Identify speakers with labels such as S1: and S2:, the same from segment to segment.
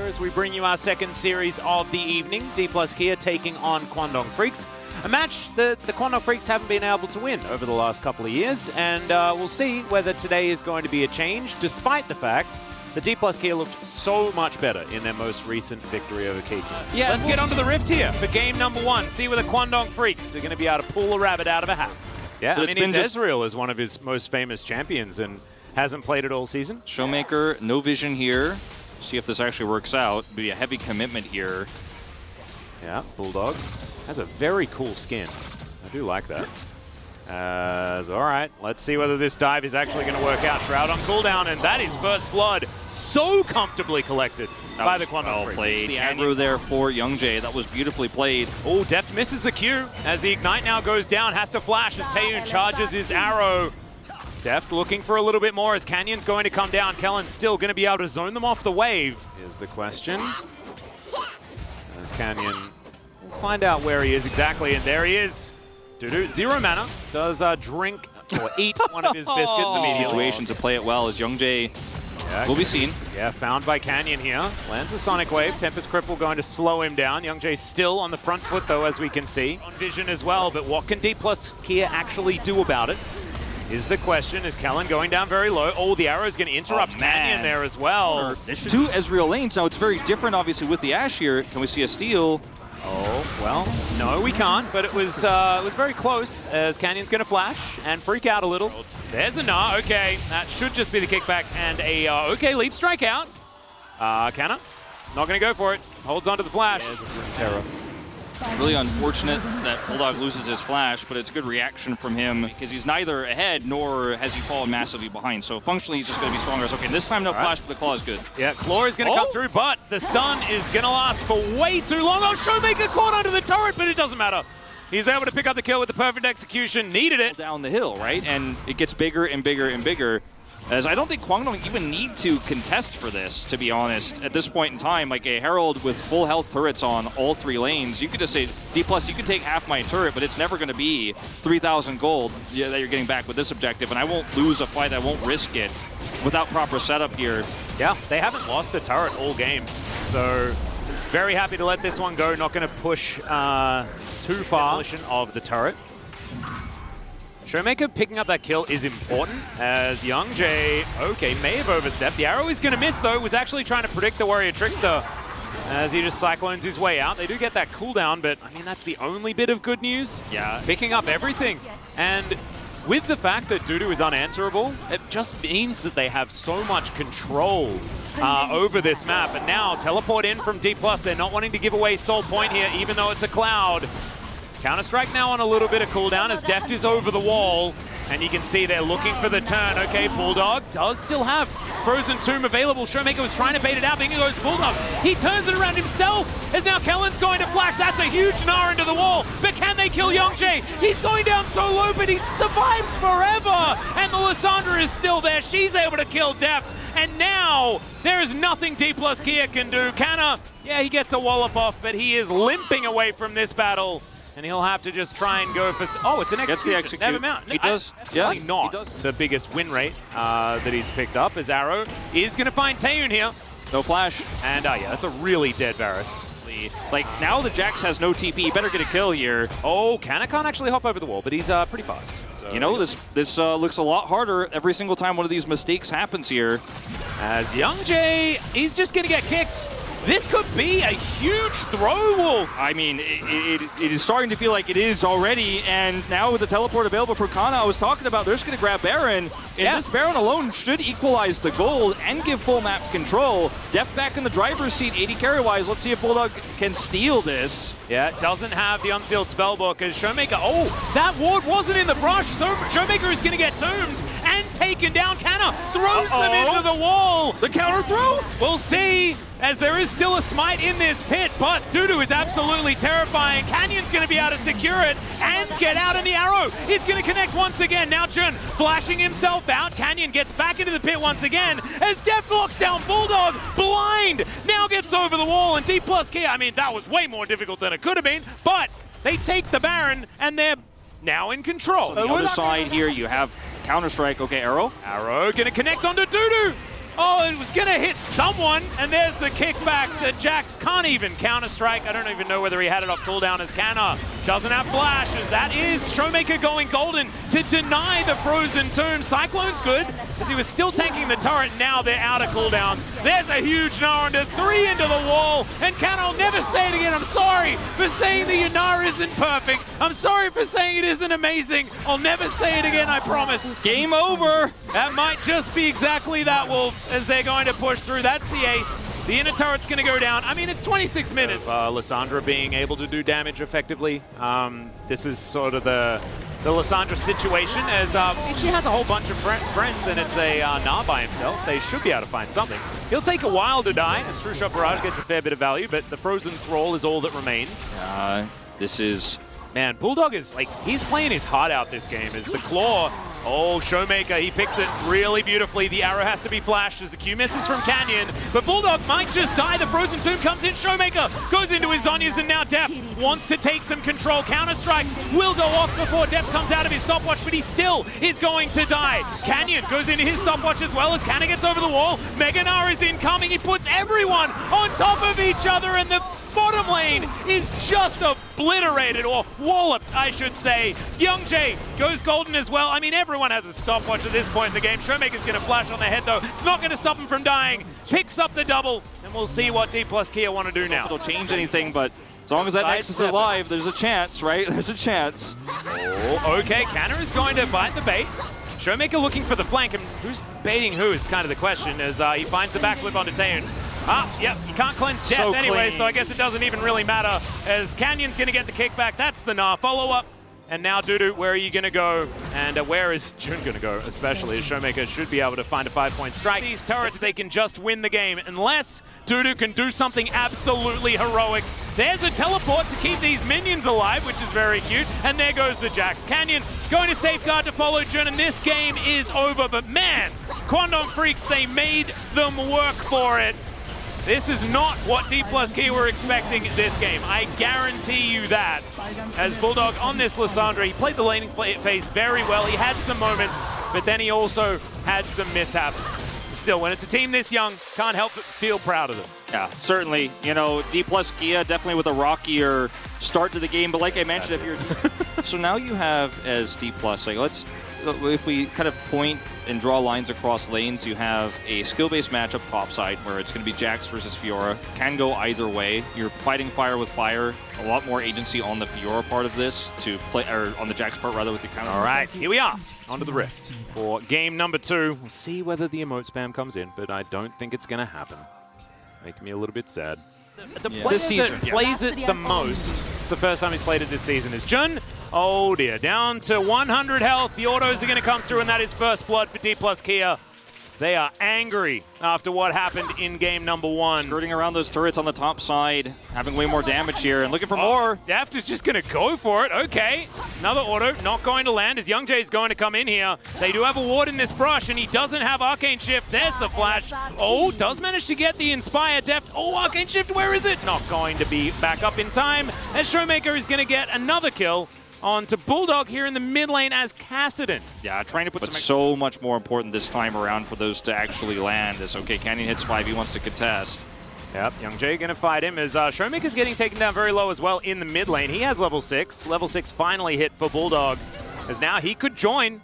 S1: here as we bring you our second series of the evening. D plus Kia taking on Kwangdong Freaks. A match that the Kwangdong Freaks haven't been able to win over the last couple of years, and we'll see whether today is going to be a change, despite the fact that D plus Kia looked so much better in their most recent victory over KT.
S2: Yeah, let's get onto the rift here for game number one. See where the Kwangdong Freaks are going to be able to pull a rabbit out of a hat.
S1: Yeah, I mean, Ezreal is one of his most famous champions and hasn't played it all season.
S3: Showmaker, no vision here. See if this actually works out. Be a heavy commitment here.
S1: Yeah, Bulldog has a very cool skin. I do like that. All right, let's see whether this dive is actually going to work out. Shroud on cooldown, and that is first blood. So comfortably collected by the Kwangdong Freaks.
S3: The aggro there for Youngjae. That was beautifully played.
S2: Oh, Deft misses the Q as the Ignite now goes down. Has to flash as Taeyun charges his arrow. Deft looking for a little bit more as Canyon's going to come down. Kellen's still going to be able to zone them off the wave.
S1: Here's the question. As Canyon, we'll find out where he is exactly, and there he is. Dudu, 0 mana, does drink or eat one of his biscuits immediately.
S3: Situation to play it well as Youngjae will be seen.
S1: Yeah, found by Canyon here. Lands a Sonic Wave. Tempest Cripple going to slow him down. Youngjae still on the front foot though, as we can see. On vision as well, but what can D plus Kia actually do about it? Is the question. Is Kellen going down very low? Oh, the arrow's going to interrupt Canyon there as well.
S3: Two Ezreal lanes. Now it's very different obviously with the Ashe here. Can we see a steal?
S1: Oh, well, no, we can't, but it was very close as Canyon's going to flash and freak out a little. There's a Nah, okay. That should just be the kickback and a, okay, leap strike out. Canna, not going to go for it. Holds on to the flash. There's a Runeterra.
S3: Really unfortunate that Bulldog loses his flash, but it's a good reaction from him because he's neither ahead nor has he fallen massively behind. So functionally, he's just going to be stronger. Okay, this time no flash, but the claw is good.
S2: Yeah, claw is going to come through, but the stun is going to last for way too long. Oh, Showmaker caught under the turret, but it doesn't matter. He's able to pick up the kill with the perfect execution. Needed it.
S3: Down the hill, right? And it gets bigger and bigger and bigger. As I don't think Kwangdong even need to contest for this, to be honest. At this point in time, like a Herald with full health turrets on all 3 lanes, you could just say, D+, you can take half my turret, but it's never going to be 3,000 gold that you're getting back with this objective, and I won't lose a fight, I won't risk it without proper setup here.
S2: Yeah, they haven't lost a turret all game, so very happy to let this one go. Not going to push too far. Demolition of the turret. Showmaker picking up that kill is important as Youngjae, okay, may have overstepped. The arrow is going to miss though, was actually trying to predict the Warrior Trickster as he just cyclones his way out. They do get that cooldown, but I mean, that's the only bit of good news.
S3: Yeah.
S2: Picking up everything. And with the fact that Dudu is unanswerable, it just means that they have so much control over this map. And now teleport in from D+, they're not wanting to give away Soul Point here, even though it's a cloud. Counter-Strike now on a little bit of cooldown as Deft is over the wall. And you can see they're looking for the turn. Okay, Bulldog does still have Frozen Tomb available. Showmaker was trying to bait it out, but here goes Bulldog. He turns it around himself as now Kellen's going to flash. That's a huge Gnar into the wall. But can they kill Youngjae? He's going down so low, but he survives forever. And the Lissandra is still there. She's able to kill Deft. And now there is nothing D plus Kia can do. Canna, yeah, he gets a wallop off, but he is limping away from this battle. And he'll have to just try and go for... Oh, it's an execute.
S3: Gets the execute.
S2: Never mind.
S3: He does. Yeah,
S2: not the biggest win rate that he's picked up. As Arrow is going to find Taeyun here.
S3: No flash.
S2: And yeah, that's a really dead Varus.
S3: Like, now the Jax has no TP. He better get a kill here.
S2: Oh, Canna can't actually hop over the wall, but he's pretty fast. So,
S3: you know, this looks a lot harder every single time one of these mistakes happens here.
S2: As Youngjae, he's just going to get kicked. This could be a huge throw, Wolf.
S3: I mean, it is starting to feel like it is already, and now with the teleport available for Kana, I was talking about, they're just going to grab Baron, and this Baron alone should equalize the gold and give full map control. Deft back in the driver's seat, 80 carry-wise. Let's see if Bulldog can steal this.
S2: Yeah, doesn't have the unsealed spellbook as Showmaker. Oh, that ward wasn't in the brush, so Showmaker is going to get doomed and taken down. Canna throws them into the wall.
S3: The counter throw?
S2: We'll see, as there is still a smite in this pit, but Dudu is absolutely terrifying. Canyon's going to be able to secure it and get out in the arrow. It's going to connect once again. Now Jun flashing himself out. Canyon gets back into the pit once again as Deft locks down Bulldog. Blind now gets over the wall, and D plus Kia, I mean, that was way more difficult than it could have been, but they take the Baron and they're now in control.
S3: On the other side here, you have Counter-Strike. Okay, Arrow.
S2: Arrow going to connect onto Dudu. Oh, it was going to hit someone, and there's the kickback that Jax can't even counter-strike. I don't even know whether he had it off cooldown as Canna doesn't have flashes. That is Showmaker going golden to deny the Frozen Tomb. Cyclone's good, as he was still tanking the turret. Now they're out of cooldowns. There's a huge Gnar into 3 into the wall, and Canna will never say it again. I'm sorry for saying the Gnar isn't perfect. I'm sorry for saying it isn't amazing. I'll never say it again, I promise.
S3: Game over.
S2: That might just be exactly that, Wolf, as they're going to push through. That's the ace. The inner turret's going to go down. I mean, it's 26 minutes. Lissandra being able to do damage effectively. This is sort of the Lissandra situation, as she has a whole bunch of friends, and it's a Gnar by himself. They should be able to find something. He'll take a while to die, as True Shot Barrage gets a fair bit of value, but the Frozen Thrall is all that remains.
S3: This is...
S2: Man, Bulldog is, like, he's playing his heart out this game, as the Claw... Oh, Showmaker, he picks it really beautifully. The arrow has to be flashed as the Q misses from Canyon, but Bulldog might just die. The Frozen Tomb comes in. Showmaker goes into his Zhonya's, and now Def wants to take some control. Counter-Strike will go off before Def comes out of his stopwatch, but he still is going to die. Canyon goes into his stopwatch as well as Canna gets over the wall. Mega Gnar is incoming. He puts everyone on top of each other, and the bottom lane is just obliterated, or walloped, I should say. Youngjae goes golden as well. I mean, everyone has a stopwatch at this point in the game. Showmaker's going to flash on the head, though. It's not going to stop him from dying. Picks up the double, and we'll see what D plus Kia want to do now.
S3: It'll change anything, but as long as that Nexus is alive, there's a chance, right? There's a chance.
S2: Oh, okay, Canna is going to bite the bait. Showmaker looking for the flank, and who's baiting who is kind of the question, as he finds the backflip onto Taeun. Yep, you can't cleanse Death anyway, so I guess it doesn't even really matter, as Canyon's going to get the kickback. That's the Gnar follow-up. And now, Dudu, where are you going to go? And where is Jun going to go, especially as Showmaker should be able to find a 5-point strike. These turrets, they can just win the game, unless Dudu can do something absolutely heroic. There's a teleport to keep these minions alive, which is very cute. And there goes the Jax. Canyon going to safeguard to follow Jun, and this game is over. But man, Kwangdong Freaks, they made them work for it. This is not what D plus Key were expecting this game. I guarantee you that. As Bulldog on this Lissandra, he played the laning phase very well. He had some moments, but then he also had some mishaps. Still, when it's a team this young, can't help but feel proud of them.
S3: Yeah, certainly. You know, D plus Kia definitely with a rockier start to the game, but like I mentioned, if you're... So now you have as D plus, like if we kind of point and draw lines across lanes, you have a skill-based matchup topside where it's going to be Jax versus Fiora. Can go either way. You're fighting fire with fire. A lot more agency on the Fiora part of this to play, or on the Jax part rather, with the counter.
S2: All right, here we are. Onto the Rift for game number 2. We'll see whether the emote spam comes in, but I don't think it's going to happen. Making me a little bit sad. The player that plays it the most, it's the first time he's played it this season, is Jun. Oh dear, down to 100 health. The autos are going to come through, and that is first blood for D plus Kia. They are angry after what happened in game number 1.
S3: Skirting around those turrets on the top side, having way more damage here, and looking for more.
S2: Deft is just going to go for it. Okay, another auto, not going to land, as Youngjae is going to come in here. They do have a ward in this brush, and he doesn't have Arcane Shift. There's the flash. Oh, does manage to get the Inspire. Deft, oh, Arcane Shift, where is it? Not going to be back up in time, as Showmaker is going to get another kill onto Bulldog here in the mid lane as Kassadin.
S3: Yeah, trying to put some... so much more important this time around for those to actually land. As okay, Canyon hits 5, he wants to contest.
S2: Yep, Youngjae going to fight him as Showmaker's getting taken down very low as well in the mid lane. He has level 6. Level 6 finally hit for Bulldog, as now he could join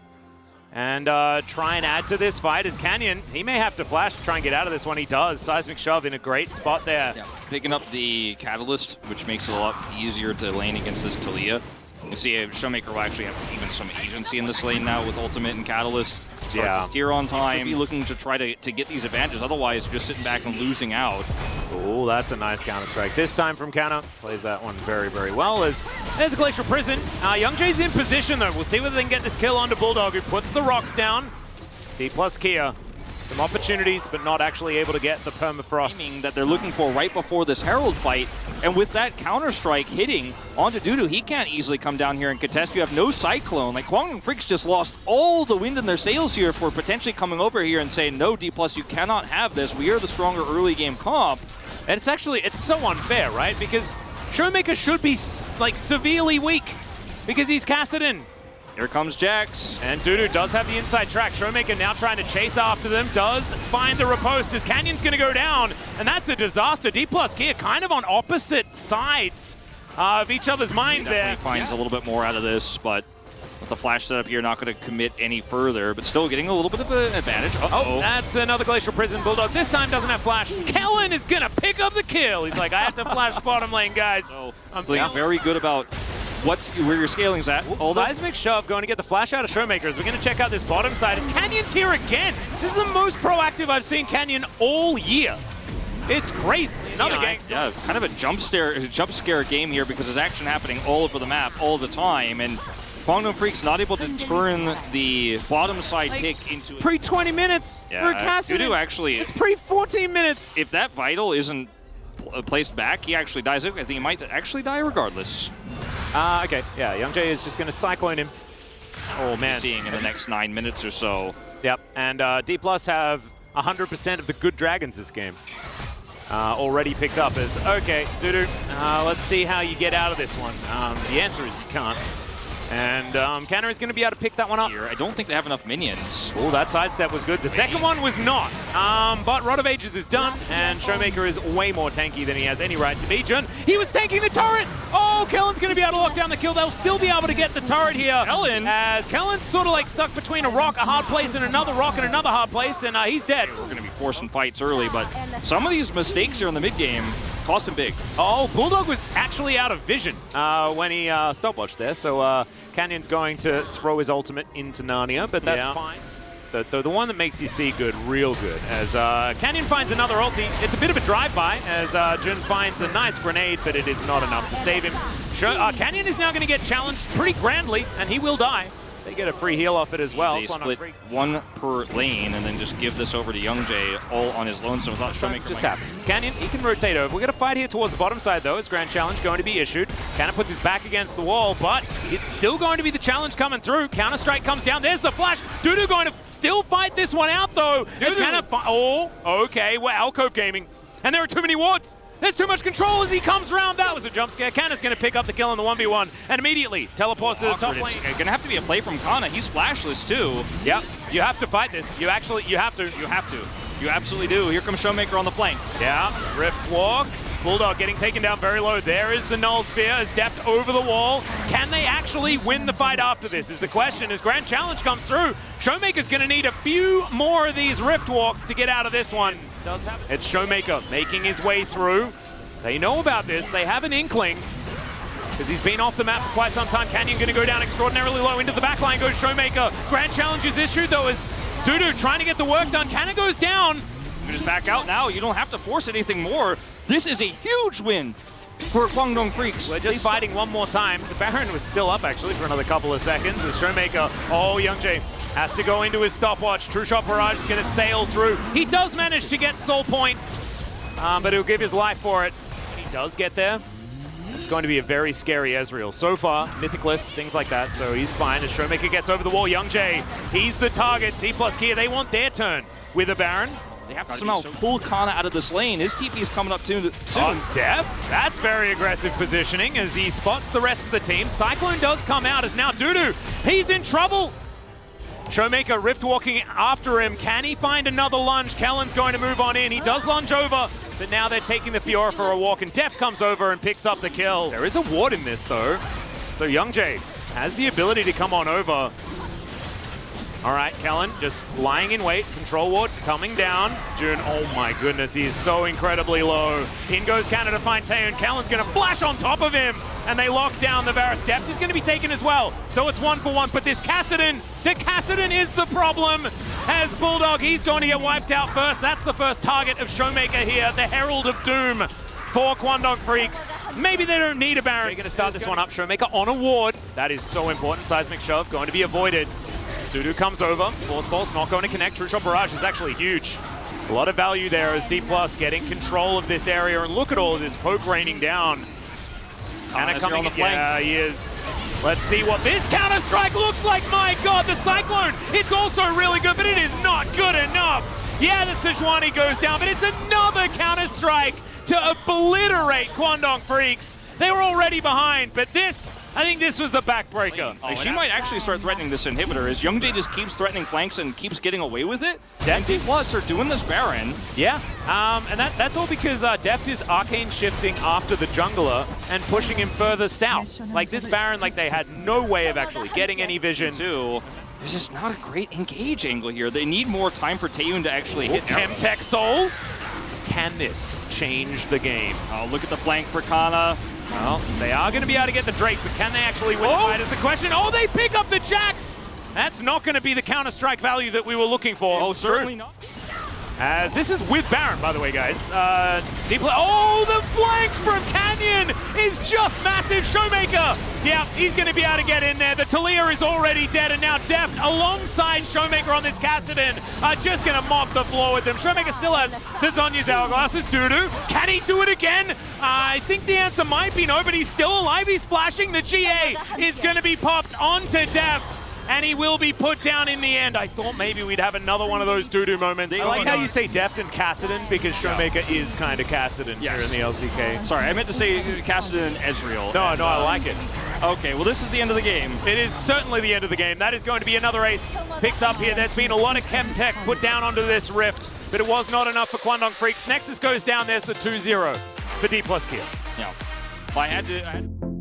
S2: and try and add to this fight as Canyon. He may have to flash to try and get out of this one. He does. Seismic Shove in a great spot there.
S3: Yeah. Picking up the Catalyst, which makes it a lot easier to lane against this Taliyah. You see, Showmaker will actually have even some agency in this lane now with Ultimate and Catalyst. Starts his tier on time. Should be looking to try to get these advantages. Otherwise, just sitting back and losing out.
S2: Oh, that's a nice counter-strike. This time from Canna. Plays that one very, very well. As there's a Glacial Prison. Youngjae's in position, though. We'll see whether they can get this kill onto Bulldog, who puts the rocks down. D plus Kia. Some opportunities, but not actually able to get the permafrost.
S3: That they're looking for right before this Herald fight. And with that counter-strike hitting onto Dudu, he can't easily come down here and contest. You have no Cyclone. Like, Kwangdong Freaks just lost all the wind in their sails here for potentially coming over here and saying, no, D+, you cannot have this. We are the stronger early game comp.
S2: And it's so unfair, right? Because Showmaker should be, like, severely weak because he's Kassadin.
S3: Here comes Jax.
S2: And Dudu does have the inside track. Showmaker now trying to chase after them. Does find the riposte as Canyon's going to go down. And that's a disaster. D+ Kia kind of on opposite sides of each other's mind there.
S3: Definitely finds a little bit more out of this, but with the flash setup here, not going to commit any further, but still getting a little bit of an advantage.
S2: Oh, that's another Glacial Prison. Bulldog this time doesn't have flash. Kellen is going to pick up the kill. He's like, I have to flash bottom lane, guys.
S3: So,
S2: I'm
S3: feeling very good about where your scaling's at.
S2: Seismic Shove going to get the flash out of Showmakers. We're going to check out this bottom side. As Canyon's here again. This is the most proactive I've seen Canyon all year. It's crazy. Another game.
S3: Yeah, kind of a jump scare game here because there's action happening all over the map all the time, and Kwangdong Freak's not able to turn the bottom side pick into
S2: pre-20 minutes for Cassidy.
S3: Dudu actually,
S2: it's pre-14 minutes.
S3: If that Vital isn't placed back, he actually dies. I think he might actually die regardless.
S2: Okay, yeah, Young Jay is just going to Cyclone him. Oh, man.
S3: Seeing in the next 9 minutes or so.
S2: Yep, and D+ have 100% of the good dragons this game. Already picked up as, okay, Dudu, let's see how you get out of this one. The answer is you can't. And Canner is going to be able to pick that one up.
S3: Here, I don't think they have enough minions.
S2: Oh, that sidestep was good. The second one was not. But Rod of Ages is done, and Showmaker is way more tanky than he has any right to be. Jun, he was tanking the turret! Oh, Kellen's going to be able to lock down the kill. They'll still be able to get the turret here.
S3: Kellen!
S2: As Kellen's sort of like stuck between a rock, a hard place, and another rock, and another hard place, and he's dead.
S3: We're going to be forcing fights early, but some of these mistakes here in the mid-game cost him big.
S2: Oh, Bulldog was actually out of vision when he stopwatched there, so Canyon's going to throw his ultimate into Narnia, but that's fine. The one that makes you see good, real good, as Canyon finds another ulti. It's a bit of a drive-by, as Jun finds a nice grenade, but it is not enough to save him. Canyon is now going to get challenged pretty grandly, and he will die. They get a free heal off it as well.
S3: They split one per lane and then just give this over to Young Jay all on his lonesome without Showmaker.
S2: Just happens. Canyon, he can rotate over. We're going to fight here towards the bottom side, though. His Grand Challenge going to be issued. Cannon puts his back against the wall, but it's still going to be the challenge coming through. Counter-Strike comes down. There's the flash. Dudu going to still fight this one out, though. Oh, okay. We're Alcove Gaming. And there are too many wards. There's too much control as he comes around. That was a jump scare. Kanna's going to pick up the kill in the 1v1 and immediately teleports to the top lane.
S3: It's going to have to be a play from Kanna. He's flashless too.
S2: Yep, you have to fight this. You have to.
S3: You absolutely do. Here comes Showmaker on the flank.
S2: Yeah, Rift Walk. Bulldog getting taken down very low. There is the Null Sphere as Deft over the wall. Can they actually win the fight after this is the question as Grand Challenge comes through. Showmaker's going to need a few more of these Rift Walks to get out of this one. It's Showmaker making his way through. They know about this. They have an inkling because he's been off the map for quite some time. Canyon going to go down extraordinarily low. Into the backline goes Showmaker. Grand Challenge is issued though as Dudu trying to get the work done. Cannon goes down.
S3: You just back out now. You don't have to force anything more. This is a huge win for Kwangdong Freaks.
S2: We're just fighting one more time. The Baron was still up actually for another couple of seconds as Showmaker, Young Jay has to go into his stopwatch. True Shot Barrage is going to sail through. He does manage to get Soul Point, but he'll give his life for it. He does get there. It's going to be a very scary Ezreal. So far, Mythicless, things like that, so he's fine. As Showmaker gets over the wall, Young Jay, he's the target. D+ Kia, they want their turn with a Baron.
S3: They have to somehow pull Kanna out of this lane. His TP is coming up soon.
S2: On Depth, that's very aggressive positioning as he spots the rest of the team. Cyclone does come out as now Dudu, he's in trouble. Showmaker Rift walking after him. Can he find another lunge? Kellen's going to move on in. He does lunge over, but now they're taking the Fiora for a walk, and Deft comes over and picks up the kill. There is a ward in this, though. So Young Jay has the ability to come on over. All right, Kellen just lying in wait. Control ward coming down. Jun, oh my goodness, he is so incredibly low. In goes Canada to find Taeun. Kellen's going to flash on top of him, and they lock down the Varus. Depth is going to be taken as well. So it's 1-for-1, but this Kassadin, is the problem. As Bulldog, he's going to get wiped out first. That's the first target of Showmaker here, the Herald of Doom for Kwangdong Freaks. Maybe they don't need a Baron. They're going to start this one up. Showmaker on a ward. That is so important. Seismic Shove going to be avoided. Dudu comes over, Force Pulse not going to connect. True Shot Barrage is actually huge. A lot of value there as D+ getting control of this area, and look at all of this poke raining down. Kanna coming on the flank. Yeah, he is. Let's see what this Counter-Strike looks like. My God, the Cyclone, it's also really good, but it is not good enough. Yeah, the Sejuani goes down, but it's another Counter-Strike to obliterate Kwangdong Freaks. They were already behind, but this I think this was the backbreaker.
S3: Like, she might actually start threatening this inhibitor as Youngjae just keeps threatening flanks and keeps getting away with it. And D+ are doing this Baron.
S2: Yeah, and that's all because Deft is arcane shifting after the jungler and pushing him further south. Like this Baron, like they had no way of actually getting any vision.
S3: Too. There's just not a great engage angle here. They need more time for Taeyun to actually hit
S2: Chemtech Soul. Can this change the game?
S3: Oh, look at the flank for Kana.
S2: Well, they are going to be able to get the Drake, but can they actually win the fight is the question. Oh, they pick up the Jax! That's not going to be the counter-strike value that we were looking for.
S3: Oh, certainly not.
S2: As this is with Baron, by the way, guys. Oh, the flank from Canyon is just massive. Showmaker, yeah, he's going to be able to get in there. The Talia is already dead, and now Deft, alongside Showmaker on this Kassadin, are just going to mop the floor with them. Showmaker still has the Zhonya's Hourglasses. Dudu, can he do it again? I think the answer might be no, but he's still alive. He's flashing. The GA is going to be popped onto Deft. And he will be put down in the end. I thought maybe we'd have another one of those doo-doo moments. I like how you say Deft and Kassadin because Showmaker is kind of Kassadin here in the LCK.
S3: Sorry, I meant to say Kassadin and Ezreal.
S2: No, I like it.
S3: Okay, well this is the end of the game.
S2: It is certainly the end of the game. That is going to be another ace picked up here. There's been a lot of Chemtech put down onto this Rift, but it was not enough for Kwangdong Freaks. Nexus goes down. There's the 2-0 for D+ Kia.
S3: Yeah. Well, I had to